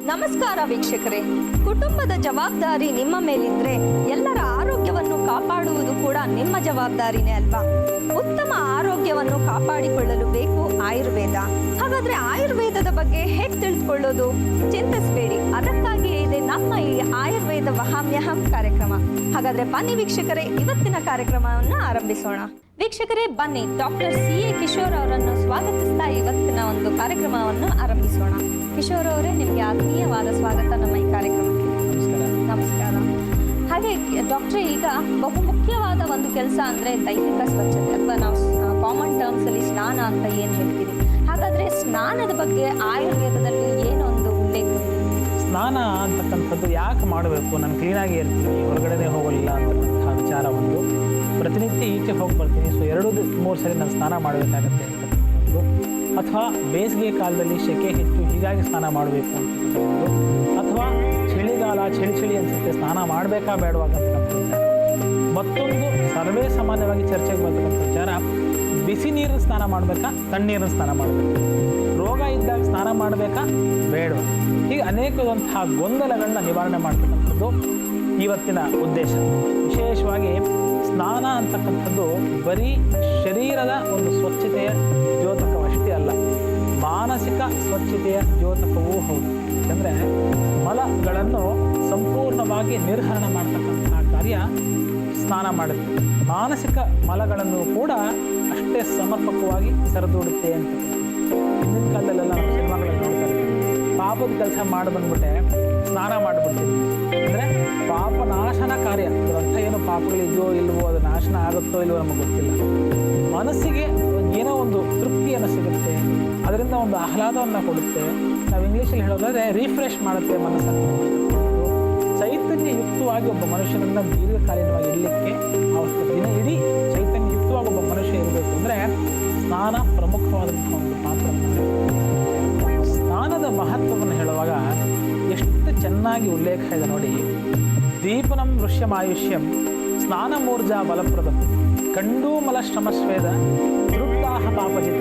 ನಮಸ್ಕಾರ ವೀಕ್ಷಕರೇ, ಕುಟುಂಬದ ಜವಾಬ್ದಾರಿ ನಿಮ್ಮ ಮೇಲಿದ್ರೆ ಎಲ್ಲರ ಆರೋಗ್ಯವನ್ನು ಕಾಪಾಡುವುದು ಕೂಡ ನಿಮ್ಮ ಜವಾಬ್ದಾರಿನೇ ಅಲ್ವಾ? ಉತ್ತಮ ಆರೋಗ್ಯವನ್ನು ಕಾಪಾಡಿಕೊಳ್ಳಲು ಬೇಕು ಆಯುರ್ವೇದ. ಹಾಗಾದ್ರೆ ಆಯುರ್ವೇದದ ಬಗ್ಗೆ ಹೇಗೆ ತಿಳಿದುಕೊಳ್ಳೋದು? ಚಿಂತಿಸಬೇಡಿ, ಅದಕ್ಕಾಗಿಯೇ ಇದೆ ನಮ್ಮ ಈ ಆಯುರ್ವೇದ ವಹಾಮ್ಯಹಂ ಕಾರ್ಯಕ್ರಮ. ಹಾಗಾದ್ರೆ ಬನ್ನಿ ವೀಕ್ಷಕರೇ, ಇವತ್ತಿನ ಕಾರ್ಯಕ್ರಮವನ್ನು ಆರಂಭಿಸೋಣ. ವೀಕ್ಷಕರೇ ಬನ್ನಿ, ಡಾಕ್ಟರ್ CA ಕಿಶೋರ್ ಅವರನ್ನು ಸ್ವಾಗತಿಸ್ತಾ ಇವತ್ತಿನ ಒಂದು ಕಾರ್ಯಕ್ರಮವನ್ನು ಆರಂಭಿಸೋಣ. ಕಿಶೋರ್ ಅವರೇ, ನಿಮಗೆ ಆತ್ಮೀಯವಾದ ಸ್ವಾಗತ ನಮ್ಮ ಈ ಕಾರ್ಯಕ್ರಮಕ್ಕೆ. ನಮಸ್ಕಾರ. ಹಾಗೆ ಡಾಕ್ಟ್ರೇ, ಈಗ ಬಹು ಮುಖ್ಯವಾದ ಒಂದು ಕೆಲಸ ಅಂದರೆ ದೈಹಿಕ ಸ್ವಚ್ಛತೆ, ಅಥವಾ ನಾವು ಕಾಮನ್ ಟರ್ಮ್ಸಲ್ಲಿ ಸ್ನಾನ ಅಂತ ಏನು ಹೇಳ್ತೀವಿ. ಹಾಗಾದರೆ ಸ್ನಾನದ ಬಗ್ಗೆ ಆಯುರ್ವೇದದಲ್ಲಿ ಏನೊಂದು ಉಲ್ಲೇಖ? ಸ್ನಾನ ಅಂತಕ್ಕಂಥದ್ದು ಯಾಕೆ ಮಾಡಬೇಕು? ನಾನು ಕ್ಲೀನಾಗಿ ಇರ್ತೀನಿ, ಹೊರಗಡೆನೇ ಹೋಗಲಿಲ್ಲ ಅಂತಕ್ಕಂಥ ವಿಚಾರ ಒಂದು. ಪ್ರತಿನಿತ್ಯ ಈಚೆ ಹೋಗಿ ಬರ್ತೀನಿ, ಸೊ 2-3 ಸರಿ ನಾನು ಸ್ನಾನ ಮಾಡಬೇಕಾಗತ್ತೆ ಅಂತಕ್ಕಂಥದ್ದು. ಅಥವಾ ಬೇಸಿಗೆ ಕಾಲದಲ್ಲಿ ಸೆಕೆ ಹೆಚ್ಚು, ಹೀಗಾಗಿ ಸ್ನಾನ ಮಾಡಬೇಕು ಅಂತಕ್ಕಂಥದ್ದು. ಅಥವಾ ಚಳಿಗಾಲ, ಚಳಿ ಅನಿಸುತ್ತೆ, ಸ್ನಾನ ಮಾಡಬೇಕಾ ಬೇಡವಾಗಂತಕ್ಕಂಥ ವಿಚಾರ. ಮತ್ತೊಂದು ಸರ್ವೇ ಸಾಮಾನ್ಯವಾಗಿ ಚರ್ಚೆಗೆ ಬರ್ತಕ್ಕಂಥ ವಿಚಾರ, ಬಿಸಿ ನೀರಿನ ಸ್ನಾನ ಮಾಡಬೇಕಾ, ತಣ್ಣೀರಿನ ಸ್ನಾನ ಮಾಡಬೇಕಾ, ರೋಗ ಇದ್ದಾಗ ಸ್ನಾನ ಮಾಡಬೇಕಾ ಬೇಡವಾ, ಹೀಗೆ ಅನೇಕದಂತಹ ಗೊಂದಲಗಳನ್ನ ನಿವಾರಣೆ ಮಾಡ್ತಕ್ಕಂಥದ್ದು ಇವತ್ತಿನ ಉದ್ದೇಶ. ವಿಶೇಷವಾಗಿ ಸ್ನಾನ ಅಂತಕ್ಕಂಥದ್ದು ಬರೀ ಶರೀರದ ಒಂದು ಸ್ವಚ್ಛತೆಯ ದ್ಯೋತಕವಷ್ಟೇ ಅಲ್ಲ, ಮಾನಸಿಕ ಸ್ವಚ್ಛತೆಯ ದ್ಯೋತಕವೂ ಹೌದು. ಯಾಕಂದರೆ ಮಲಗಳನ್ನು ಸಂಪೂರ್ಣವಾಗಿ ನಿರ್ಹರಣೆ ಮಾಡ್ತಕ್ಕಂತಹ ಕಾರ್ಯ ಸ್ನಾನ ಮಾಡುತ್ತೆ. ಮಾನಸಿಕ ಮಲಗಳನ್ನು ಕೂಡ ಅಷ್ಟೇ ಸಮರ್ಪಕವಾಗಿ ಸರಿದೂಡುತ್ತೆ ಅಂತ. ಹಿಂದಿನ ಕಾಲದಲ್ಲೆಲ್ಲ ನಾವು ಸಿನಿಮಾಗಳಲ್ಲಿ ನೋಡ್ತಾ ಇರ್ತೀವಿ, ಪಾಪದ ಕೆಲಸ ಮಾಡಿ ಬಂದ್ಬಿಟ್ಟೆ ಸ್ನಾನ ಮಾಡಿಬಿಡ್ತೀವಿ. ಅಂದರೆ ಪಾಪ ನಾಶನ ಕಾರ್ಯ. ಅರ್ಥ ಏನು, ಪಾಪಗಳಿದೆಯೋ ಇಲ್ವೋ, ಅದು ನಾಶನ ಆಗುತ್ತೋ ಇಲ್ವೋ ನಮಗೆ ಗೊತ್ತಿಲ್ಲ. ಮನಸ್ಸಿಗೆ ಏನೋ ಒಂದು ತೃಪ್ತಿಯನ್ನು ಸಿಗುತ್ತೆ, ಅದರಿಂದ ಒಂದು ಆಹ್ಲಾದವನ್ನು ಕೊಡುತ್ತೆ. ನಾವು ಇಂಗ್ಲೀಷಲ್ಲಿ ಹೇಳೋದಾದರೆ ರಿಫ್ರೆಶ್ ಮಾಡುತ್ತೆ ಮನಸ್ಸನ್ನು. ಚೈತನ್ಯಯುಕ್ತವಾಗಿ ಒಬ್ಬ ಮನುಷ್ಯನನ್ನು ದೀರ್ಘಕಾಲೀನವಾಗಿ ಇಡಲಿಕ್ಕೆ ಅವತ್ತು ದಿನ ಇಡೀ ಚೈತನ್ಯಯುಕ್ತವಾಗಿ ಒಬ್ಬ ಮನುಷ್ಯ ಇರಬೇಕು ಅಂದರೆ ಸ್ನಾನ ಪ್ರಮುಖವಾದಂತಹ ಒಂದು ಪಾತ್ರವನ್ನು. ಸ್ನಾನದ ಮಹತ್ವವನ್ನು ಹೇಳುವಾಗ ಎಷ್ಟು ಚೆನ್ನಾಗಿ ಉಲ್ಲೇಖ ಇದೆ ನೋಡಿ. ದೀಪನಂ ಋಷ್ಯಮಾಯುಷ್ಯಂ ಸ್ನಾನ ಮೂರ್ಜಾ ಬಲಪ್ರದಂ ಕಂಡೂಮಲ ಶ್ರಮಸ್ವೇದ ದುರುಕ್ತಾಹ ಪಾಪಜಿತ್.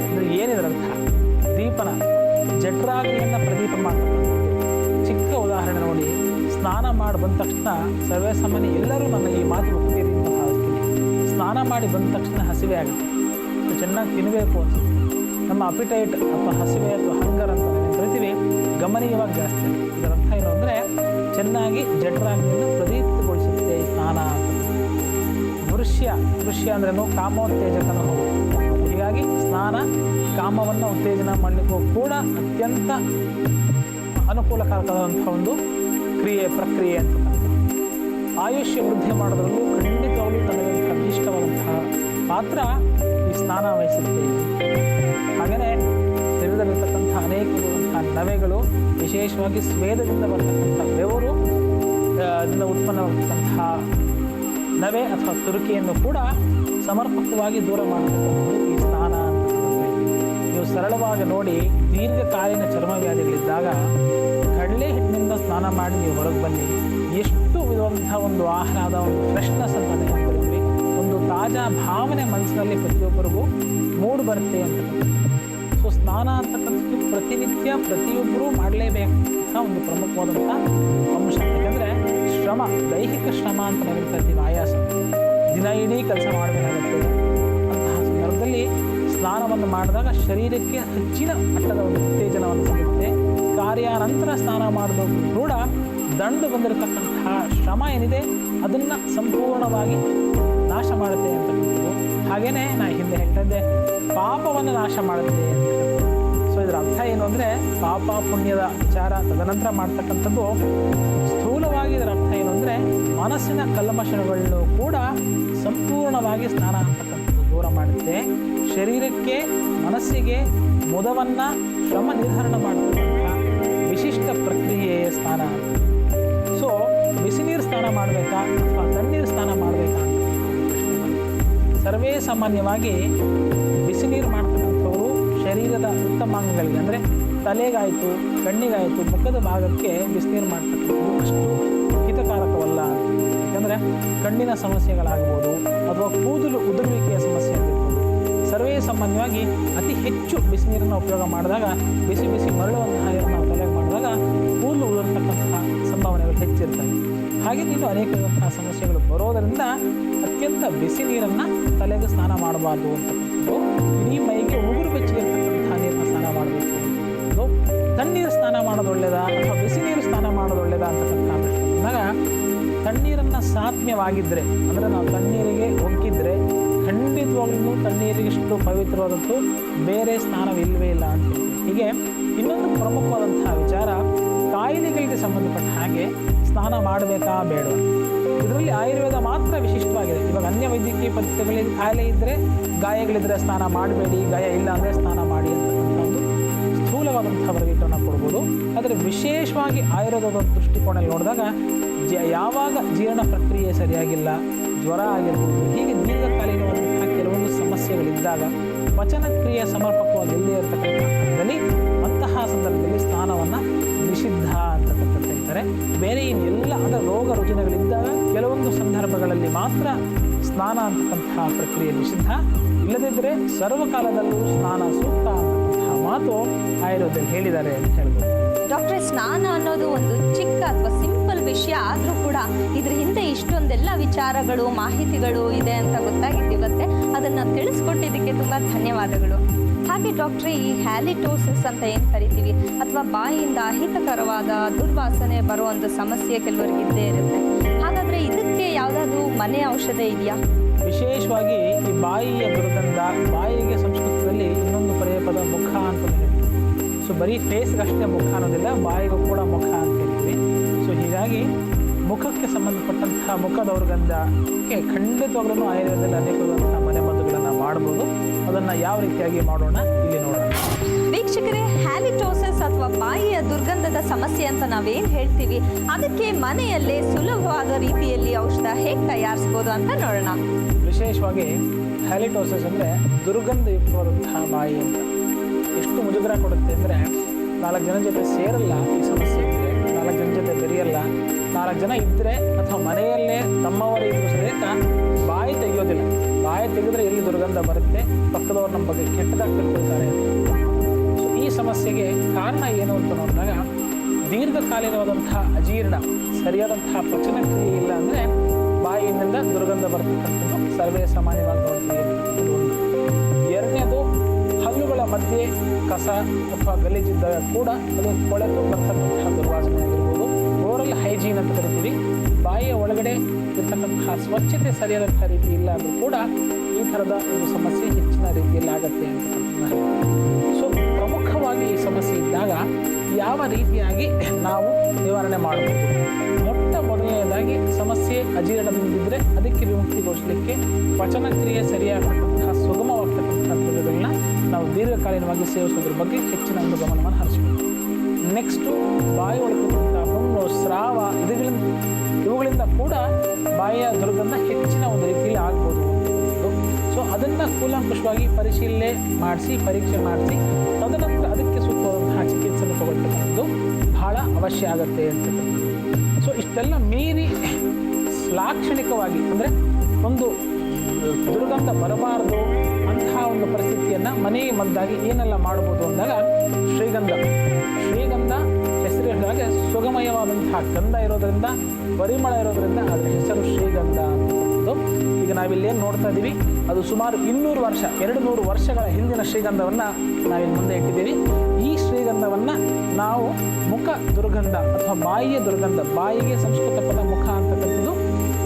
ಅಂದರೆ ಏನಿದ್ರ ಅರ್ಥ? ದೀಪನ ಜಠರಾಗ್ನಿಯನ್ನು ಪ್ರದೀಪ ಮಾಡ್ತಕ್ಕಂಥದ್ದು. ಚಿಕ್ಕ ಉದಾಹರಣೆ ನೋಡಿ, ಸ್ನಾನ ಮಾಡಿ ಬಂದ ತಕ್ಷಣ ಸರ್ವೇ ಸಾಮಾನ್ಯ ಎಲ್ಲರೂ ನನ್ನ ಈ ಮಾತು ಒಪ್ಪಿರಿ ಅಂತ ಭಾವಿಸ್ತೀನಿ. ಸ್ನಾನ ಮಾಡಿ ಬಂದ ತಕ್ಷಣ ಹಸಿವೆ ಆಗುತ್ತೆ, ಚೆನ್ನಾಗಿ ತಿನ್ನಬೇಕು ಅನಿಸುತ್ತೆ. ನಮ್ಮ ಅಪಿಟೈಟ್ ಅಥವಾ ಹಸಿವೆ ಅಥವಾ ಹಂಗರ್ ಅಂತ ನಾವು ಕರಿತೀವಿ, ಗಮನೀಯವಾಗಿ ಜಾಸ್ತಿ. ಇದರ ಅರ್ಥ ಏನು ಅಂದರೆ ಚೆನ್ನಾಗಿ ಜಠರಾಗ್ನಿಯನ್ನು ಪ್ರದೀಪ್ತಗೊಳಿಸುತ್ತೆ ಈ ಸ್ನಾನ ಅಂತ. ವೃಷ್ಯ ಅಂದ್ರೇನು? ಕಾಮೋತ್ತೇಜಕನ ಹೌದು. ಹೀಗಾಗಿ ಸ್ನಾನ ಕಾಮವನ್ನು ಉತ್ತೇಜನ ಮಾಡಲಿಕ್ಕೂ ಕೂಡ ಅತ್ಯಂತ ಅನುಕೂಲಕಾರಕವಾದಂಥ ಒಂದು ಪ್ರಕ್ರಿಯೆ ಅಂತಕ್ಕಂಥ. ಆಯುಷ್ಯ ವೃದ್ಧಿ ಮಾಡೋದ್ರಲ್ಲೂ ಖಂಡಿತವಾಗಲೂ ತನಗೆ ಇಷ್ಟವಾದಂತಹ ಪಾತ್ರ ಈ ಸ್ನಾನ ವಹಿಸುತ್ತೆ. ಹಾಗೆಯೇ ಶರೀರದಲ್ಲಿರ್ತಕ್ಕಂಥ ಅನೇಕವಾದಂತಹ ನವೆಗಳು, ವಿಶೇಷವಾಗಿ ಸ್ವೇದದಿಂದ ಬರ್ತಕ್ಕಂಥ ಬೆವರು ಅದರಿಂದ ಉತ್ಪನ್ನವಾಗತಕ್ಕಂತಹ ನವೆ ಅಥವಾ ತುರಿಕೆಯನ್ನು ಕೂಡ ಸಮರ್ಪಕವಾಗಿ ದೂರ ಮಾಡತಕ್ಕಂಥದ್ದು ಈ ಸ್ನಾನ ಅಂತಕ್ಕಂಥದ್ದು. ನೀವು ಸರಳವಾಗಿ ನೋಡಿ, ದೀರ್ಘಕಾಲೀನ ಚರ್ಮವ್ಯಾಧಿಗಳಿದ್ದಾಗ ಕಡಲೆ ಹಿಟ್ಟಿನಿಂದ ಸ್ನಾನ ಮಾಡಿ ನೀವು ಹೊರಗೆ ಬನ್ನಿ, ಎಷ್ಟು ವಿಧವಾದಂತಹ ಒಂದು ಆಹ್ಲಾದ, ಒಂದು ಫ್ರೆಶ್ನೆಸ್ ಅಂತ ಕರಿತೀವಿ, ಒಂದು ತಾಜಾ ಭಾವನೆ ಮನಸ್ಸಿನಲ್ಲಿ ಪ್ರತಿಯೊಬ್ಬರಿಗೂ ಮೂಡಿ ಬರುತ್ತೆ ಅಂತಕ್ಕಂಥದ್ದು. ಸೊ ಸ್ನಾನ ಅಂತಕ್ಕಂಥದ್ದು ಪ್ರತಿನಿತ್ಯ ಪ್ರತಿಯೊಬ್ಬರೂ ಮಾಡಲೇಬೇಕಾದ ಒಂದು ಪ್ರಮುಖವಾದಂಥ ಅಂಶ. ಯಾಕೆಂದರೆ ಶ್ರಮ, ದೈಹಿಕ ಶ್ರಮ ಅಂತ ನಾವು ಹೇಳ್ತಾ ಇದ್ದೀವಿ, ಆಯಾಸ, ದಿನ ಇಡೀ ಕೆಲಸ ಮಾಡಬೇಕಾಗುತ್ತೆ. ಅಂತಹ ಸಂದರ್ಭದಲ್ಲಿ ಸ್ನಾನವನ್ನು ಮಾಡಿದಾಗ ಶರೀರಕ್ಕೆ ಹೆಚ್ಚಿನ ಮಟ್ಟದ ಒಂದು ಉತ್ತೇಜನವನ್ನು ಸಿಗುತ್ತೆ. ಕಾರ್ಯಾನಂತರ ಸ್ನಾನ ಮಾಡೋದು ಕೂಡ ದಂಡು ಬಂದಿರತಕ್ಕಂತಹ ಶ್ರಮ ಏನಿದೆ ಅದನ್ನು ಸಂಪೂರ್ಣವಾಗಿ ನಾಶ ಮಾಡುತ್ತೆ ಅಂತಕ್ಕಂಥದ್ದು. ಹಾಗೆಯೇ ನಾನು ಹಿಂದೆ ಹೇಳ್ತಾ ಇದ್ದೆ, ಪಾಪವನ್ನು ನಾಶ ಮಾಡುತ್ತೆ ಅಂತಕ್ಕಂಥದ್ದು. ಸೊ ಇದರ ಅರ್ಥ ಏನು ಅಂದರೆ ಪಾಪ ಪುಣ್ಯದ ವಿಚಾರ ತದನಂತರ ಮಾಡ್ತಕ್ಕಂಥದ್ದು. ಸ್ಥೂಲವಾಗಿ ಇದರ ಅರ್ಥ ಏನು ಅಂದರೆ ಮನಸ್ಸಿನ ಕಲ್ಮಶಗಳನ್ನು ಕೂಡ ಸಂಪೂರ್ಣವಾಗಿ ಸ್ನಾನ ಅಂತಕ್ಕಂಥದ್ದು ದೂರ ಮಾಡುತ್ತೆ. ಶರೀರಕ್ಕೆ, ಮನಸ್ಸಿಗೆ ಮುದವನ್ನು, ಶ್ರಮ ನಿರ್ಹರಣ ಮಾಡತಕ್ಕಂಥ ವಿಶಿಷ್ಟ ಪ್ರಕ್ರಿಯೆಯ ಸ್ನಾನ. ಸೊ ಬಿಸಿ ನೀರು ಸ್ನಾನ ಮಾಡಬೇಕಾ ಅಥವಾ ತಣ್ಣೀರು ಸ್ನಾನ ಮಾಡಬೇಕಾ ಅಂತ ಸರ್ವೇ ಸಾಮಾನ್ಯವಾಗಿ ಬಿಸಿ ನೀರು ಮಾಡ್ತಕ್ಕಂಥವರು ಶರೀರದ ಉತ್ತಮಾಂಗಗಳಿಗೆ, ಅಂದರೆ ತಲೆಗಾಯಿತು, ಕಣ್ಣಿಗಾಯಿತು, ಮುಖದ ಭಾಗಕ್ಕೆ ಬಿಸಿನೀರು ಮಾಡ್ತಕ್ಕಂಥದ್ದು ಅಷ್ಟು ಹಿತಕಾರಕವಲ್ಲ. ಯಾಕಂದರೆ ಕಣ್ಣಿನ ಸಮಸ್ಯೆಗಳಾಗ್ಬೋದು ಅಥವಾ ಕೂದಲು ಉದುರುವಿಕೆಯ ಸಮಸ್ಯೆ ಆಗಿರ್ಬೋದು. ಸರ್ವೇ ಸಾಮಾನ್ಯವಾಗಿ ಅತಿ ಹೆಚ್ಚು ಬಿಸಿನೀರನ್ನು ಉಪಯೋಗ ಮಾಡಿದಾಗ, ಬಿಸಿ ಮರಳುವಂತಹ ನೀರನ್ನು ನಾವು ತಲೆಗೆ ಮಾಡಿದಾಗ ಹೀಗಾಗಿ ನೀನು ಅನೇಕವಾದಂತಹ ಸಮಸ್ಯೆಗಳು ಬರೋದರಿಂದ ಅತ್ಯಂತ ಬಿಸಿ ನೀರನ್ನು ತಲೆಗೆ ಸ್ನಾನ ಮಾಡಬಾರ್ದು ಅಂತಕ್ಕಂಥದ್ದು. ಇಡೀ ಮೈಗೆ ಉಗುರು ಬೆಚ್ಚಗಿರ್ತಕ್ಕಂತಹ ನೀರನ್ನು ಸ್ನಾನ ಮಾಡಬೇಕು. ತಣ್ಣೀರು ಸ್ನಾನ ಮಾಡೋದು ಒಳ್ಳೆಯದಾ ಅಥವಾ ಬಿಸಿ ನೀರು ಸ್ನಾನ ಮಾಡೋದು ಒಳ್ಳೆಯದಾ ಅಂತಕ್ಕಂಥ ಅಂದಾಗ, ತಣ್ಣೀರನ್ನು ಸಾತ್ಮ್ಯವಾಗಿದ್ದರೆ ಅಂದರೆ ನಾವು ತಣ್ಣೀರಿಗೆ ಒಗ್ಗಿದ್ರೆ ಖಂಡಿತವಾಗ್ಲೂ ತಣ್ಣೀರಿಗಿಷ್ಟು ಪವಿತ್ರವಾದದ್ದು ಬೇರೆ ಸ್ನಾನವಿಲ್ಲವೇ ಇಲ್ಲ ಅಂತ ಹೇಳ್ತೀವಿ. ಹೀಗೆ ಇನ್ನೊಂದು ಪ್ರಮುಖವಾದಂತಹ ವಿಚಾರ, ಕಾಯಿಲೆಗಳಿಗೆ ಸಂಬಂಧಪಟ್ಟ ಹಾಗೆ ಸ್ನಾನ ಮಾಡಬೇಕಾ ಬೇಡ. ಇದರಲ್ಲಿ ಆಯುರ್ವೇದ ಮಾತ್ರ ವಿಶಿಷ್ಟವಾಗಿದೆ. ಇವಾಗ ಅನ್ಯ ವೈದ್ಯಕೀಯ ಪದ್ಧತಿಗಳಿಗೆ ಕಾಯಿಲೆ ಇದ್ದರೆ, ಗಾಯಗಳಿದ್ದರೆ ಸ್ನಾನ ಮಾಡಬೇಡಿ, ಗಾಯ ಇಲ್ಲ ಅಂದರೆ ಸ್ನಾನ ಮಾಡಿ ಅಂತಕ್ಕಂಥ ಒಂದು ಸ್ಥೂಲವಾದಂಥ ವರ್ಗೀಕರಣ ಕೊಡ್ಬೋದು. ಆದರೆ ವಿಶೇಷವಾಗಿ ಆಯುರ್ವೇದದ ದೃಷ್ಟಿಕೋಣದಲ್ಲಿ ನೋಡಿದಾಗ ಯಾವಾಗ ಜೀರ್ಣ ಪ್ರಕ್ರಿಯೆ ಸರಿಯಾಗಿಲ್ಲ, ಜ್ವರ ಆಗಿರ್ಬೋದು, ಹೀಗೆ ದೀರ್ಘಕಾಲೀನವಾದಂತಹ ಕೆಲವೊಂದು ಸಮಸ್ಯೆಗಳಿದ್ದಾಗ, ಪಚನ ಕ್ರಿಯೆ ಸಮರ್ಪಕವಾಗಿ ಇಲ್ಲದೇ ಇರತಕ್ಕಂಥ ಕಾಲದಲ್ಲಿ ಅಂತಹ ಸಂದರ್ಭದಲ್ಲಿ ಸ್ನಾನವನ್ನು ನಿಷಿದ್ಧ ಅಂತಕ್ಕಂಥದ್ದು ಹೇಳ್ತಾರೆ. ಬೇರೆ ಇನ್ನೆಲ್ಲ ಅಂದರೆ ರೋಗ ರುಜಿನಗಳಿದ್ದಾಗ ಕೆಲವೊಂದು ಸಂದರ್ಭಗಳಲ್ಲಿ ಮಾತ್ರ ಸ್ನಾನ ಅಂತಕ್ಕಂತಹ ಪ್ರಕ್ರಿಯೆ ನಿಷಿದ್ಧ. ಇಲ್ಲದಿದ್ದರೆ ಸರ್ವಕಾಲದಲ್ಲೂ ಸ್ನಾನ ಸೂಕ್ತ ಅಂತಕ್ಕಂತಹ ಮಾತು ಆಯುರ್ವೇದದಲ್ಲಿ ಹೇಳಿದ್ದಾರೆ ಅಂತ ಹೇಳ್ಬೋದು. ಡಾಕ್ಟ್ರೆ, ಸ್ನಾನ ಅನ್ನೋದು ಒಂದು ಚಿಕ್ಕ ಅಥವಾ ಸಿಂಪಲ್ ವಿಷಯ ಆದರೂ ಕೂಡ ಇದ್ರ ಹಿಂದೆ ಇಷ್ಟೊಂದೆಲ್ಲ ವಿಚಾರಗಳು, ಮಾಹಿತಿಗಳು ಇದೆ ಅಂತ ಗೊತ್ತಾಗಿದ್ದೀವತ್ತೆ. ಅದನ್ನು ತಿಳಿಸ್ಕೊಟ್ಟಿದ್ದಕ್ಕೆ ತುಂಬ ಧನ್ಯವಾದಗಳು. ಹಾಗೆ ಡಾಕ್ಟ್ರೆ, ಈ ಹ್ಯಾಲಿಟೋಸಿಸ್ ಅಂತ ಏನು ಕರಿತೀವಿ ಅಥವಾ ಬಾಯಿಯಿಂದ ಅಹಿತಕರವಾದ ದುರ್ವಾಸನೆ ಬರೋ ಒಂದು ಸಮಸ್ಯೆ ಕೆಲವರಿಗೆ ಇದ್ದೇ ಇರುತ್ತೆ. ಹಾಗಾದರೆ ಇದಕ್ಕೆ ಯಾವುದಾದ್ರೂ ಮನೆ ಔಷಧ ಇದೆಯಾ? ವಿಶೇಷವಾಗಿ ಈ ಬಾಯಿಯ ದುರ್ಗಂಧ, ಬಾಯಿಗೆ ಸಂಸ್ಕೃತದಲ್ಲಿ ಇನ್ನೊಂದು ಪದ ಮುಖ ಅಂತ ಹೇಳ್ತೀವಿ. ಸೊ ಬರೀ ಫೇಸ್ಗಷ್ಟೇ ಮುಖ ಅನ್ನೋದಿಲ್ಲ, ಬಾಯಿಗೂ ಕೂಡ ಮುಖ ಅಂತ ಹೇಳ್ತೀವಿ. ಸೊ ಹೀಗಾಗಿ ಮುಖಕ್ಕೆ ಸಂಬಂಧಪಟ್ಟಂತಹ ಮುಖ ದೌರ್ಗಂಧಕ್ಕೆ ಖಂಡಿತವಾಗ್ಲೂ ಆಯುರ್ವೇದದಲ್ಲಿ ಅನೇಕವಾದಂತಹ ಮನೆಮದ್ದುಗಳನ್ನು ಮಾಡ್ಬೋದು. ಅದನ್ನು ಯಾವ ರೀತಿಯಾಗಿ ಮಾಡೋಣ ಇಲ್ಲಿ ನೋಡೋಣ. ವೀಕ್ಷಕರೇ, ಹ್ಯಾಲಿಟೋಸಿಸ್ ಅಥವಾ ಬಾಯಿಯ ದುರ್ಗಂಧದ ಸಮಸ್ಯೆ ಅಂತ ನಾವೇನು ಹೇಳ್ತೀವಿ, ಅದಕ್ಕೆ ಮನೆಯಲ್ಲೇ ಸುಲಭವಾದ ರೀತಿಯಲ್ಲಿ ಔಷಧ ಹೇಗೆ ತಯಾರಿಸ್ಬೋದು ಅಂತ ನೋಡೋಣ. ವಿಶೇಷವಾಗಿ ಹ್ಯಾಲಿಟೋಸಿಸ್ ಅಂದರೆ ದುರ್ಗಂಧಯುಕ್ತವಾದಂತಹ ಬಾಯಿ ಅಂತ. ಎಷ್ಟು ಮುಜುಗರ ಕೊಡುತ್ತೆ ಅಂದರೆ, 4 ಜನ ಜೊತೆ ಸೇರಲ್ಲ ಈ ಸಮಸ್ಯೆ ಇದ್ದರೆ, 4 ಜನ ಜೊತೆ ಬೆರೆಯಲ್ಲ, 4 ಜನ ಇದ್ದರೆ ಅಥವಾ ಮನೆಯಲ್ಲೇ ತಮ್ಮವರೇ ಇದ್ರೂ ಸಹಿತ ಬಾಯಿ ತೆಗೆಯೋದಿಲ್ಲ. ಬಾಯಿ ತೆಗೆದ್ರೆ ಎಲ್ಲಿ ದುರ್ಗಂಧ ಬರುತ್ತೆ, ಪಕ್ಕದವ್ರು ನಮ್ಮ ಬಗ್ಗೆ ಕೆಟ್ಟದಾಗಿ ತಿಳ್ಕೊಳ್ತಾರೆ. ಸೊ ಈ ಸಮಸ್ಯೆಗೆ ಕಾರಣ ಏನು ಅಂತ ನೋಡಿದಾಗ, ದೀರ್ಘಕಾಲೀನವಾದಂತಹ ಅಜೀರ್ಣ, ಸರಿಯಾದಂತಹ ಪಚನ ಕ್ರಿಯೆ ಇಲ್ಲ ಅಂದರೆ ಬಾಯಿಯಿಂದ ದುರ್ಗಂಧ ಬರ್ತಕ್ಕಂಥದ್ದು ಸರ್ವೇ ಸಾಮಾನ್ಯವಾಗಿ ನೋಡ್ತೀವಿ. ಎರಡನೇದು, ಹಲ್ಲುಗಳ ಮಧ್ಯೆ ಕಸ ಅಥವಾ ಗಲೀಜಿದ್ದಾಗ ಕೂಡ ಅದು ಕೊಳೆತು ಬರ್ತಕ್ಕಂತಹ ದುರ್ವಾಸನೆ ಆಗಿರ್ಬೋದು. ಓರಲ್ ಹೈಜೀನ್ ಅಂತ ಕರಿತೀವಿ. ಬಾಯಿಯ ಒಳಗಡೆ ಇರ್ತಕ್ಕಂತಹ ಸ್ವಚ್ಛತೆ ಸರಿಯಾದಂಥ ರೀತಿ ಇಲ್ಲ ಅಂದರೂ ಕೂಡ ಈ ಥರದ ಒಂದು ಸಮಸ್ಯೆ ಹೆಚ್ಚಿನ ರೀತಿಯಲ್ಲಿ ಆಗುತ್ತೆ ಅಂತಕ್ಕಂಥ. ಸೊ ಪ್ರಮುಖವಾಗಿ ಈ ಸಮಸ್ಯೆ ಇದ್ದಾಗ ಯಾವ ರೀತಿಯಾಗಿ ನಾವು ನಿವಾರಣೆ ಮಾಡಬಹುದು? ಮೊಟ್ಟ ಮೊದಲನೆಯದಾಗಿ ಸಮಸ್ಯೆ ಅಜೀರ್ಣದಿಂದಿದ್ದರೆ ಅದಕ್ಕೆ ವಿಮುಕ್ತಿಗೊಳಿಸಲಿಕ್ಕೆ ಪಚನ ಕ್ರಿಯೆ ಸರಿಯಾಗತಕ್ಕಂತಹ ಸುಗಮವಾಗ್ತಕ್ಕಂತಹ ದ್ರವ್ಯಗಳನ್ನ ನಾವು ದೀರ್ಘಕಾಲೀನವಾಗಿ ಸೇವಿಸೋದ್ರ ಬಗ್ಗೆ ಹೆಚ್ಚಿನ ಒಂದು ಗಮನವನ್ನು ಹರಿಸಬೇಕು. ನೆಕ್ಸ್ಟು, ಬಾಯಿ ಒಳಗಿರುವಂಥ ಹುಣ್ಣು, ಸ್ರಾವ ಇವುಗಳಿಂದ ಕೂಡ ಬಾಯಿಯ ದುರ್ಗಂಧ ಹೆಚ್ಚಿನ ಒಂದು ರೀತಿಯಲ್ಲಿ ಆಗ್ಬೋದು. ಸೊ ಅದನ್ನು ಕೂಲಂಕುಷವಾಗಿ ಪರಿಶೀಲನೆ ಮಾಡಿಸಿ, ಪರೀಕ್ಷೆ ಮಾಡಿಸಿ, ತದನಂತರ ಅದಕ್ಕೆ ಸೂಕ್ತವಾದಂತಹ ಚಿಕಿತ್ಸೆಯನ್ನು ತಗೊಳ್ತಕ್ಕಂಥದ್ದು ಬಹಳ ಅವಶ್ಯ ಆಗುತ್ತೆ ಅಂತಕ್ಕಂಥದ್ದು. ಸೊ ಇಷ್ಟೆಲ್ಲ ಮೀರಿ ಲಾಕ್ಷಣಿಕವಾಗಿ ಅಂದರೆ ಒಂದು ದುರ್ಗಂಧ ಬರಬಾರದು ಅಂತಹ ಒಂದು ಪರಿಸ್ಥಿತಿಯನ್ನು ಮನೆಗೆ ಮದ್ದಾಗಿ ಏನೆಲ್ಲ ಮಾಡ್ಬೋದು ಅಂದಾಗ, ಶ್ರೀಗಂಧ ಹೆಸರು ಹೇಳಿದಾಗೆ ಸುಗಮಯವಾದಂತಹ ಗಂಧ ಇರೋದರಿಂದ, ಪರಿಮಳ ಇರೋದರಿಂದ ಅದರ ಹೆಸರು ಶ್ರೀಗಂಧ ಅಂತಕ್ಕಂಥದ್ದು. ಈಗ ನಾವಿಲ್ಲೇನು ನೋಡ್ತಾ ಇದ್ದೀವಿ, ಅದು ಸುಮಾರು 200 ವರ್ಷಗಳ ಹಿಂದಿನ ಶ್ರೀಗಂಧವನ್ನು ನಾವಿಲ್ಲಿ ಮುಂದೆ ಇಟ್ಟಿದ್ದೀವಿ. ಈ ಶ್ರೀಗಂಧವನ್ನು ನಾವು ಮುಖ ದುರ್ಗಂಧ ಅಥವಾ ಬಾಯಿಯ ದುರ್ಗಂಧ, ಬಾಯಿಗೆ ಸಂಸ್ಕೃತ ಪದ ಮುಖ ಅಂತಕ್ಕಂಥದ್ದು.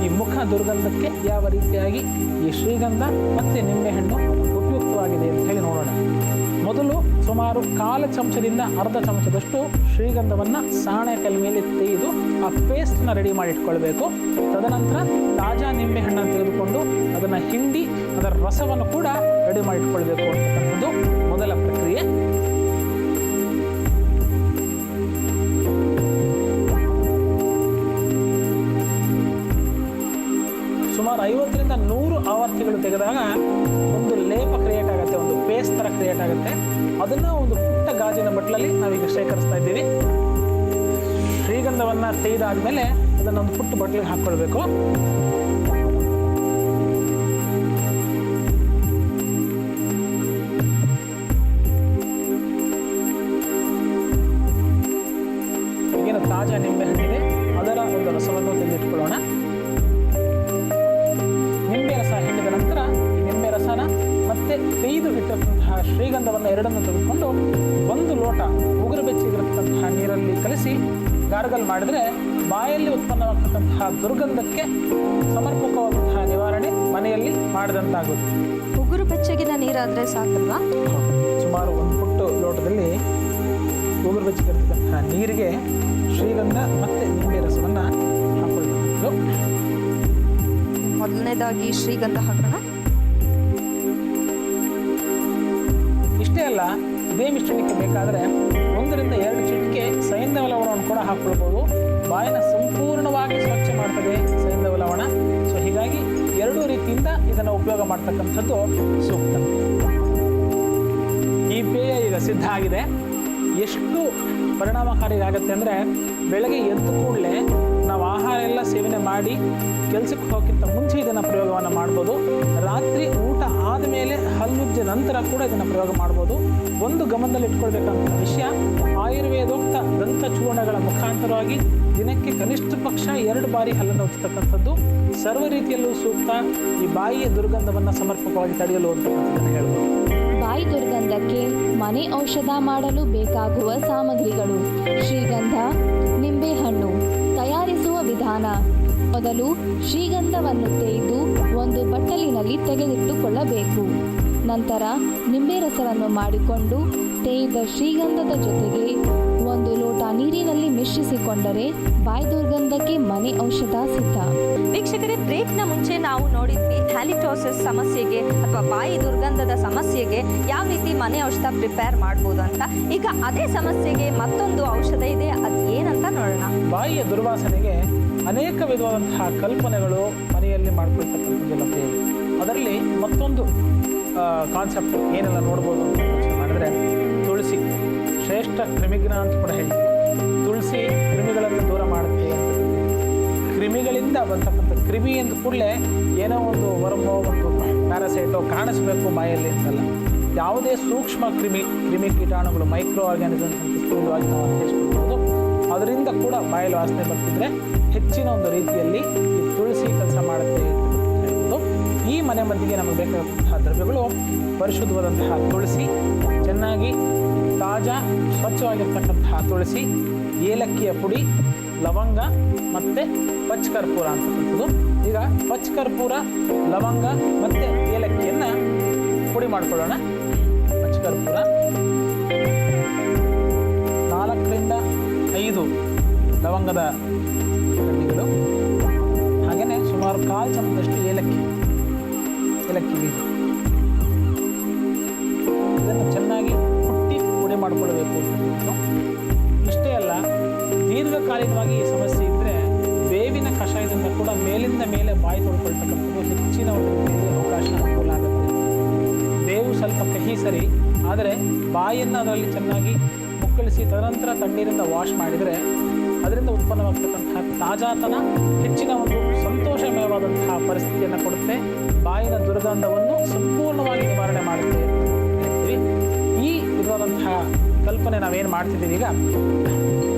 ಈ ಮುಖ ದುರ್ಗಂಧಕ್ಕೆ ಯಾವ ರೀತಿಯಾಗಿ ಈ ಶ್ರೀಗಂಧ ಮತ್ತು ನಿಂಬೆಹಣ್ಣು ಉಪಯುಕ್ತವಾಗಿದೆ ಅಂತ ಹೇಳಿ ನೋಡೋಣ. ಮೊದಲು ಸುಮಾರು 1/4 ಚಮಚದಿಂದ ಅರ್ಧ ಚಮಚದಷ್ಟು ಶ್ರೀಗಂಧವನ್ನು ಸಾಣೆ ಕಲ್ ಮೇಲೆ ತೆಗೆದು ಆ ಪೇಸ್ಟನ್ನ ರೆಡಿ ಮಾಡಿ ಇಟ್ಕೊಳ್ಬೇಕು. ತದನಂತರ ತಾಜಾ ನಿಂಬೆಹಣ್ಣನ್ನು ತೆಗೆದುಕೊಂಡು ಅದನ್ನು ಹಿಂಡಿ ಅದರ ರಸವನ್ನು ಕೂಡ ರೆಡಿ ಮಾಡಿ ಇಟ್ಕೊಳ್ಬೇಕು ಅಂತಕ್ಕಂಥದ್ದು ಮೊದಲ ಪ್ರಕ್ರಿಯೆ. ಸುಮಾರು 50ರಿಂದ 100 ಆವರ್ತಿಗಳು ತೆಗೆದಾಗ ಒಂದು ಲೇಪ ಕ್ರಿಯೇಟ್ ಆಗುತ್ತೆ, ಒಂದು ಪೇಸ್ಟ್ ಥರ ಕ್ರಿಯೇಟ್ ಆಗುತ್ತೆ. ಅದನ್ನು ಒಂದು ಪುಟ್ಟ ಗಾಜಿನ ಬಟ್ಲಲ್ಲಿ ನಾವೀಗ ಶೇಖರಿಸ್ತಾ ಇದ್ದೀವಿ. ಶ್ರೀಗಂಧವನ್ನು ತೆಗೆದಾದ್ಮೇಲೆ ಅದನ್ನು ಒಂದು ಪುಟ್ಟ ಬಟ್ಲಿಗೆ ಹಾಕ್ಕೊಳ್ಬೇಕು. ಈಗೇನು ತಾಜಾ ನಿಂಬೆಹಣ್ಣಿದೆ ಅದರ ಒಂದು ರಸವನ್ನು ತೆಗೆದಿಟ್ಕೊಳ್ಳೋಣ. ನಿಂಬೆ ರಸ ಹಿಂಡಿದ ನಂತರ ಈ ನಿಂಬೆ ರಸನ ಮತ್ತೆ ತೆಗೆದು ಇಟ್ಟಿರತಕ್ಕಂತಹ ಶ್ರೀಗಂಧವನ್ನು ಎರಡನ್ನು ತೆಗೆದುಕೊಂಡು 1 ಲೋಟ ಉಗುರು ಬೆಚ್ಚಗಿರತಕ್ಕಂತಹ ನೀರಲ್ಲಿ ಕಲಿಸಿ ಗಾರ್ಗಲ್ ಮಾಡಿದರೆ ಬಾಯಲ್ಲಿ ಉತ್ಪನ್ನವಾಗ್ತಕ್ಕಂತಹ ದುರ್ಗಂಧಕ್ಕೆ ಸಮರ್ಪಕವಾದಂತಹ ನಿವಾರಣೆ ಮನೆಯಲ್ಲಿ ಮಾಡಿದಂತಾಗುತ್ತೆ. ಉಗುರು ಬೆಚ್ಚಗಿನ ನೀರಾದರೆ ಸಾಕಲ್ವಾ? ಸುಮಾರು 1 ಪುಟ್ಟು ಲೋಟದಲ್ಲಿ ಉಗುರು ಬೆಚ್ಚಗಿರತಕ್ಕಂತಹ ನೀರಿಗೆ ಶ್ರೀಗಂಧ ಮತ್ತು ನಿಂಬೆ ರಸವನ್ನು ಹಾಕೊಳ್ತಕ್ಕಂಥದ್ದು. ಮೊದಲನೇದಾಗಿ ಶ್ರೀಗಂಧ ಹಾಕೋಣ. ಇಷ್ಟೇ ಅಲ್ಲ, ಇದೇ ಮಿಶ್ರಣಕ್ಕೆ ಬೇಕಾದರೆ 1 ರಿಂದ 2 ಚಿಟಿಕೆ ಸೈಂಧವ ಲವಣವನ್ನು ಕೂಡ ಹಾಕ್ಕೊಳ್ಬೋದು. ಬಾಯಿನ ಸಂಪೂರ್ಣವಾಗಿ ಸ್ವಚ್ಛ ಮಾಡ್ತದೆ ಸೈಂಧವ ಲವಣ. ಸೊ ಹೀಗಾಗಿ 2 ರೀತಿಯಿಂದ ಇದನ್ನು ಉಪಯೋಗ ಮಾಡ್ತಕ್ಕಂಥದ್ದು ಸೂಕ್ತ. ಈ ಪೇಯ ಈಗ ಸಿದ್ಧ ಆಗಿದೆ. ಎಷ್ಟು ಪರಿಣಾಮಕಾರಿಯಾಗತ್ತೆ ಅಂದರೆ, ಬೆಳಗ್ಗೆ ಎದ್ದು ಕೂಡಲೇ ನಾವು ಆಹಾರ ಎಲ್ಲ ಸೇವನೆ ಮಾಡಿ ಕೆಲಸಕ್ಕೆ ಹೋಗೋಕ್ಕಿಂತ ಮುಂಚೆ ಇದನ್ನು ಪ್ರಯೋಗವನ್ನು ಮಾಡ್ಬೋದು. ರಾತ್ರಿ ಊಟ ಆದಮೇಲೆ ಹಲ್ಲುಜ್ಜೆ ನಂತರ ಕೂಡ ಇದನ್ನು ಪ್ರಯೋಗ ಮಾಡ್ಬೋದು. ಒಂದು ಗಮನದಲ್ಲಿ ಇಟ್ಕೊಳ್ಬೇಕಂತ ವಿಷಯ, ಆಯುರ್ವೇದೋಕ್ತ ದಂತ ಚೂರ್ಣಗಳ ಮುಖಾಂತರವಾಗಿ ದಿನಕ್ಕೆ ಕನಿಷ್ಠ ಪಕ್ಷ 2 ಬಾರಿ ಹಲ್ಲನ್ನು ಉಜ್ಜತಕ್ಕಂಥದ್ದು ಸರ್ವ ರೀತಿಯಲ್ಲೂ ಸೂಕ್ತ. ಈ ಬಾಯಿಯ ದುರ್ಗಂಧವನ್ನು ಸಮರ್ಪಕವಾಗಿ ತಡೆಯಲು ಅಂತಕ್ಕಂಥದ್ದನ್ನು ಹೇಳ್ಬೋದು. ಬಾಯಿ ದುರ್ಗಂಧಕ್ಕೆ ಮನೆ ಔಷಧ ಮಾಡಲು ಬೇಕಾಗುವ ಸಾಮಗ್ರಿಗಳು: ಶ್ರೀಗಂಧ, ನಿಂಬೆಹಣ್ಣು. ತಯಾರಿಸುವ ವಿಧಾನ: ಮೊದಲು ಶ್ರೀಗಂಧವನ್ನು ತೆಗೆದು ಒಂದು ಬಟ್ಟಲಿನಲ್ಲಿ ತೆಗೆದಿಟ್ಟುಕೊಳ್ಳಬೇಕು. ನಂತರ ನಿಂಬೆ ರಸವನ್ನು ಮಾಡಿಕೊಂಡು ತೆಗೆದ ಶ್ರೀಗಂಧದ ಜೊತೆಗೆ 1 ಲೋಟ ನೀರಿನಲ್ಲಿ ಮಿಶ್ರಿಸಿಕೊಂಡರೆ ಬಾಯಿ ದುರ್ಗಂಧಕ್ಕೆ ಮನೆ ಔಷಧ ಸಿದ್ಧ. ವೀಕ್ಷಕರೇ, ಬ್ರೇಕ್ನ ಮುಂಚೆ ನಾವು ನೋಡಿದ್ವಿ ಹ್ಯಾಲಿಟೋಸಿಸ್ ಸಮಸ್ಯೆಗೆ ಅಥವಾ ಬಾಯಿ ದುರ್ಗಂಧದ ಸಮಸ್ಯೆಗೆ ಯಾವ ರೀತಿ ಮನೆ ಔಷಧ ಪ್ರಿಪೇರ್ ಮಾಡ್ಬೋದು ಅಂತ. ಈಗ ಅದೇ ಸಮಸ್ಯೆಗೆ ಮತ್ತೊಂದು ಔಷಧ ಇದೆ, ಅದು ಏನಂತ ನೋಡೋಣ. ಬಾಯಿಯ ದುರ್ವಾಸನೆಗೆ ಅನೇಕ ವಿಧವಾದಂತಹ ಕಲ್ಪನೆಗಳು ಮನೆಯಲ್ಲಿ ಮಾಡ್ಕೊಳ್ತಕ್ಕಂಥದ್ದು ಲಭ್ಯ ಇದೆ. ಅದರಲ್ಲಿ ಮತ್ತೊಂದು ಕಾನ್ಸೆಪ್ಟ್ ಏನೆಲ್ಲ ನೋಡ್ಬೋದು ಅಂತ ಯೋಚನೆ ಮಾಡಿದ್ರೆ, ತುಳಸಿ ಶ್ರೇಷ್ಠ ಕ್ರಿಮಿಗ್ನ ಅಂತ ಕೂಡ ಹೇಳ್ತೀವಿ. ತುಳಸಿ ಕ್ರಿಮಿಗಳನ್ನು ದೂರ ಮಾಡುತ್ತೆ ಅಂತ. ಕ್ರಿಮಿಗಳಿಂದ ಬಂತಕ್ಕಂಥ ಕ್ರಿಮಿ ಅಂತ ಕೂಡಲೇ ಏನೋ ಒಂದು ವರ್ಮೋ ಒಂದು ಪ್ಯಾರಾಸೈಟೋ ಕಾಣಿಸ್ಬೇಕು ಬಾಯಲ್ಲಿ ಅಂತಲ್ಲ. ಯಾವುದೇ ಸೂಕ್ಷ್ಮ ಕ್ರಿಮಿ ಕೀಟಾಣುಗಳು, ಮೈಕ್ರೋ ಆರ್ಗ್ಯಾನಿಸಮ್ಸ್ ಅಂತ ಸ್ಥೂಲವಾಗಿ ನಾವು ಅರ್ಥೈಸ್ಕೊಳ್ಬೋದು. ಅದರಿಂದ ಕೂಡ ಬಾಯಲ್ಲಿ ವಾಸನೆ ಬರ್ತಿದ್ರೆ ಹೆಚ್ಚಿನ ಒಂದು ರೀತಿಯಲ್ಲಿ ಈ ತುಳಸಿ ಕೆಲಸ ಮಾಡುತ್ತೆ ಅಂತ ಹೇಳ್ಬೋದು. ಈ ಮನೆ ಮದ್ದಿಗೆ ನಮಗೆ ಬೇಕಾದಂತಹ ದ್ರವ್ಯಗಳು: ಪರಿಶುದ್ಧವಾದಂತಹ ತುಳಸಿ, ಚೆನ್ನಾಗಿ ತಾಜಾ ಸ್ವಚ್ಛವಾಗಿರ್ತಕ್ಕಂತಹ ತುಳಸಿ, ಏಲಕ್ಕಿಯ ಪುಡಿ, ಲವಂಗ ಮತ್ತು ಪಚ್ಕರ್ಪೂರ ಅಂತಕ್ಕಂಥದ್ದು. ಈಗ ಪಚ್ಕರ್ಪೂರ, ಲವಂಗ ಮತ್ತು ಏಲಕ್ಕಿಯನ್ನು ಪುಡಿ ಮಾಡ್ಕೊಳ್ಳೋಣ. ಪಚ್ಕರ್ಪೂರ 4 ರಿಂದ 5 ಲವಂಗದ ಗಡ್ಡೆಗಳು, ಹಾಗೆಯೇ ಸುಮಾರು 1/4 ಚಮಚದಷ್ಟು ಏಲಕ್ಕಿ ಬೀಜ. ಇದನ್ನು ಚೆನ್ನಾಗಿ ಕುಟ್ಟಿ ಪುಡಿ ಮಾಡಿಕೊಳ್ಳಬೇಕು ಅಂತಕ್ಕಂಥದ್ದು. ಇಷ್ಟೇ ಅಲ್ಲ, ದೀರ್ಘಕಾಲಿಕವಾಗಿ ಈ ಸಮಸ್ಯೆ ಇದ್ದರೆ ಬೇವಿನ ಕಷಾಯದಿಂದ ಕೂಡ ಮೇಲಿಂದ ಮೇಲೆ ಬಾಯಿ ತೊಳ್ಕೊಳ್ತಕ್ಕಂಥದ್ದು ಹೆಚ್ಚಿನ ಒಂದು ರೀತಿಯಲ್ಲಿ ಅವಕಾಶ ಅನುಕೂಲ ಆಗುತ್ತೆ. ಬೇವು ಸ್ವಲ್ಪ ಕಹಿ ಸರಿ, ಆದರೆ ಬಾಯಿಯನ್ನು ಅದರಲ್ಲಿ ಚೆನ್ನಾಗಿ ಮುಕ್ಕಳಿಸಿ ತದನಂತರ ತಣ್ಣೀರಿಂದ ವಾಶ್ ಮಾಡಿದರೆ ಅದರಿಂದ ಉತ್ಪನ್ನವಾಗ್ತಕ್ಕಂತಹ ತಾಜಾತನ ಹೆಚ್ಚಿನ ಒಂದು ಸಂತೋಷಮಯವಾದಂತಹ ಪರಿಸ್ಥಿತಿಯನ್ನು ಕೊಡುತ್ತೆ. ಬಾಯಿನ ದುರ್ಗಂಧವನ್ನು ಸಂಪೂರ್ಣವಾಗಿ ನಿವಾರಣೆ ಮಾಡುತ್ತೆ ಅಂತ ಹೇಳ್ತೀವಿ. ಈ ವಿಧವಾದಂತಹ ಕಲ್ಪನೆ ನಾವೇನು ಮಾಡ್ತಿದ್ದೀವಿ ಈಗ,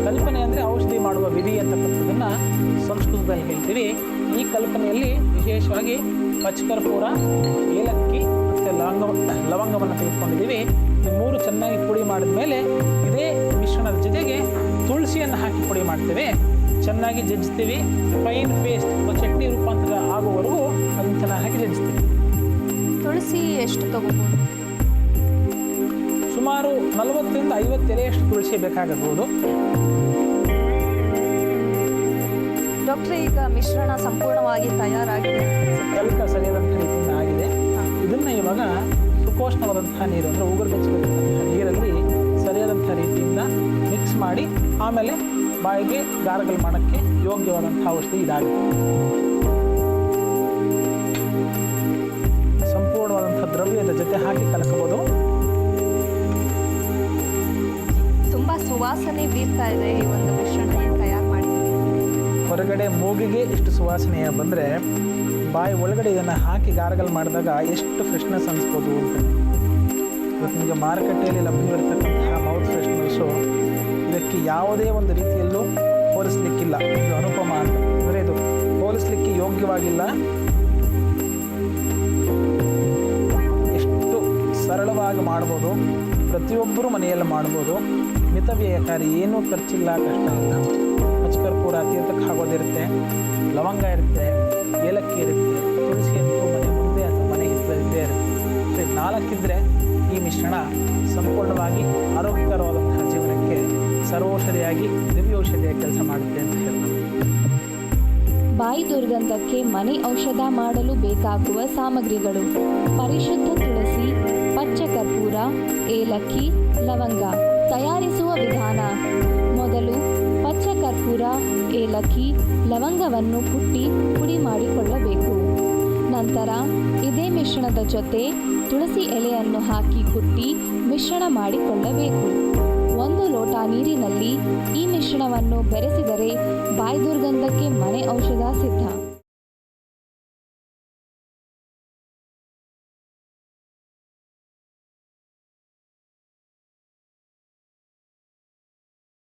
ಕಲ್ಪನೆ ಅಂದರೆ ಔಷಧಿ ಮಾಡುವ ವಿಧಿ ಅಂತಕ್ಕಂಥದ್ದನ್ನು ಸಂಸ್ಕೃತದಲ್ಲಿ ಹೇಳ್ತೀವಿ. ಈ ಕಲ್ಪನೆಯಲ್ಲಿ ವಿಶೇಷವಾಗಿ ಪಚ್ಕರ್ಪೂರ, ಏಲಕ್ಕಿ ಮತ್ತು ಲವಂಗವನ್ನು ತೆಗೆದುಕೊಂಡಿದ್ದೀವಿ. ಈ 3 ಚೆನ್ನಾಗಿ ಪುಡಿ ಮಾಡಿದ ಮೇಲೆ ಇದೇ ಮಿಶ್ರಣದ ಜೊತೆಗೆ ತುಳಸಿಯನ್ನು ಹಾಕಿ ಪುಡಿ ಮಾಡ್ತೇವೆ. ಚೆನ್ನಾಗಿ ಜಜ್ಜಿಸ್ತೀವಿ. ಫೈನ್ ಪೇಸ್ಟ್ ಚಟ್ನಿ ರೂಪಾಂತರ ಆಗುವವರೆಗೂ ಅದನ್ನು ಚೆನ್ನಾಗಿ ಹಾಕಿ ಜಜ್ಜಿಸ್ತೀವಿ. ತುಳಸಿ ಎಷ್ಟು ತಗೋಬೋದು? ಸುಮಾರು 40 ರಿಂದ 50 ಎಲೆಯಷ್ಟು ತುಳಸಿ ಬೇಕಾಗಬಹುದು. ಡಾಕ್ಟ್ರೆ, ಈಗ ಮಿಶ್ರಣ ಸಂಪೂರ್ಣವಾಗಿ ತಯಾರಾಗಿದೆ. ಕಲ್ಕ ಸರಿಯಾದಂಥ ರೀತಿಯಿಂದ ಆಗಿದೆ. ಇದನ್ನು ಇವಾಗ ಸುಕೋಷ್ಣವಾದಂತಹ ನೀರು ಅಂದರೆ ಉಗುರು ಬೆಚ್ಚಗಿರತಕ್ಕಂತಹ ನೀರಲ್ಲಿ ಸರಿಯಾದಂಥ ರೀತಿಯಿಂದ ಮಿಕ್ಸ್ ಮಾಡಿ ಆಮೇಲೆ ಬಾಯಿಗೆ ಗಾರ್ಗಲ್ ಮಾಡೋಕ್ಕೆ ಯೋಗ್ಯವಾದಂಥ ಔಷಧಿ ಇದಾಗುತ್ತೆ. ಸಂಪೂರ್ಣವಾದಂಥ ದ್ರವ್ಯದ ಜೊತೆ ಹಾಕಿ ಕಲಕಬಹುದು. ತುಂಬ ಸುವಾಸನೆ ಬೀರ್ತಾ ಇದೆ ಈ ಒಂದು ಮಿಶ್ರಣ ಏನು ತಯಾರು ಮಾಡಿದ್ದೀವಿ. ಹೊರಗಡೆ ಮೂಗಿಗೆ ಇಷ್ಟು ಸುವಾಸನೆಯ ಬಂದರೆ ಬಾಯಿ ಒಳಗಡೆ ಇದನ್ನು ಹಾಕಿ ಗಾರ್ಗಲ್ ಮಾಡಿದಾಗ ಎಷ್ಟು ಫ್ರೆಶ್ನೆಸ್ ಅನಿಸ್ಬೋದು ಅಂತ. ಇವತ್ತು ನಿಮಗೆ ಮಾರುಕಟ್ಟೆಯಲ್ಲಿ ಲಭ್ಯವಿರತಕ್ಕಂತಹ ಮೌತ್ ಫ್ರೆಶ್ನರ್ಸು ಇದಕ್ಕೆ ಇದಕ್ಕೆ ಯಾವುದೇ ಒಂದು ರೀತಿಯಲ್ಲೂ ಹೋಲಿಸ್ಲಿಕ್ಕಿಲ್ಲ. ಇದು ಅನುಪಮ ಅಂತ ಅಂದರೆ ಇದು ಹೋಲಿಸ್ಲಿಕ್ಕೆ ಯೋಗ್ಯವಾಗಿಲ್ಲ. ಎಷ್ಟು ಸರಳವಾಗಿ ಮಾಡ್ಬೋದು, ಪ್ರತಿಯೊಬ್ಬರೂ ಮನೆಯಲ್ಲಿ ಮಾಡ್ಬೋದು. ಮಿತವ್ಯಯಕಾರಿ, ಏನೂ ಖರ್ಚಿಲ್ಲ, ಕಷ್ಟ ಇಲ್ಲ. ಪಚ್ಚಕರ್ಪೂರ ತೀರ್ಥಕ್ಕೆ ಹಾಕೋದಿರುತ್ತೆ, ಲವಂಗ ಇರುತ್ತೆ, ಏಲಕ್ಕಿ ಇರುತ್ತೆ, ತುಳಸಿ ಅಂತೂ ಮನೆ ಮುಂದೆ ಅಥವಾ ಮನೆ ಹಿತ್ತಲಲ್ಲೇ ಇರುತ್ತೆ. 4 ಇದ್ದರೆ ಈ ಮಿಶ್ರಣ ಸಂಪೂರ್ಣವಾಗಿ ಆರೋಗ್ಯಕರವಾದಂತಹ ಜೀವನಕ್ಕೆ ಸರ್ವೌಷಧಿಯಾಗಿ ದಿವ್ಯೌಷಧಿಯ ಕೆಲಸ ಮಾಡುತ್ತೆ ಅಂತ ಹೇಳ್ಬೋದು. ಬಾಯಿ ದುರ್ಗಂಧಕ್ಕೆ ಮನೆ ಔಷಧ ಮಾಡಲು ಬೇಕಾಗುವ ಸಾಮಗ್ರಿಗಳು: ಪರಿಶುದ್ಧ ತುಳಸಿ, ಪಚ್ಚ ಕರ್ಪೂರ, ಏಲಕ್ಕಿ, ಲವಂಗ. ತಯಾರಿಸುವ ವಿಧಾನ: ಮೊದಲು ಪಚ್ಚ ಕರ್ಪೂರ, ಏಲಕ್ಕಿ, ಲವಂಗವನ್ನು ಕುಟ್ಟಿ ಪುಡಿ ಮಾಡಿಕೊಳ್ಳಬೇಕು. ನಂತರ ಇದೇ ಮಿಶ್ರಣದ ಜೊತೆ ತುಳಸಿ ಎಲೆಯನ್ನು ಹಾಕಿ ಕುಟ್ಟಿ ಮಿಶ್ರಣ ಮಾಡಿಕೊಳ್ಳಬೇಕು. 1 ಲೋಟ ನೀರಿನಲ್ಲಿ ಈ ಮಿಶ್ರಣವನ್ನು ಬೆರೆಸಿದರೆ ಬಾಯಿ ದುರ್ಗಂಧಕ್ಕೆ ಮನೆ ಔಷಧ ಸಿದ್ಧ.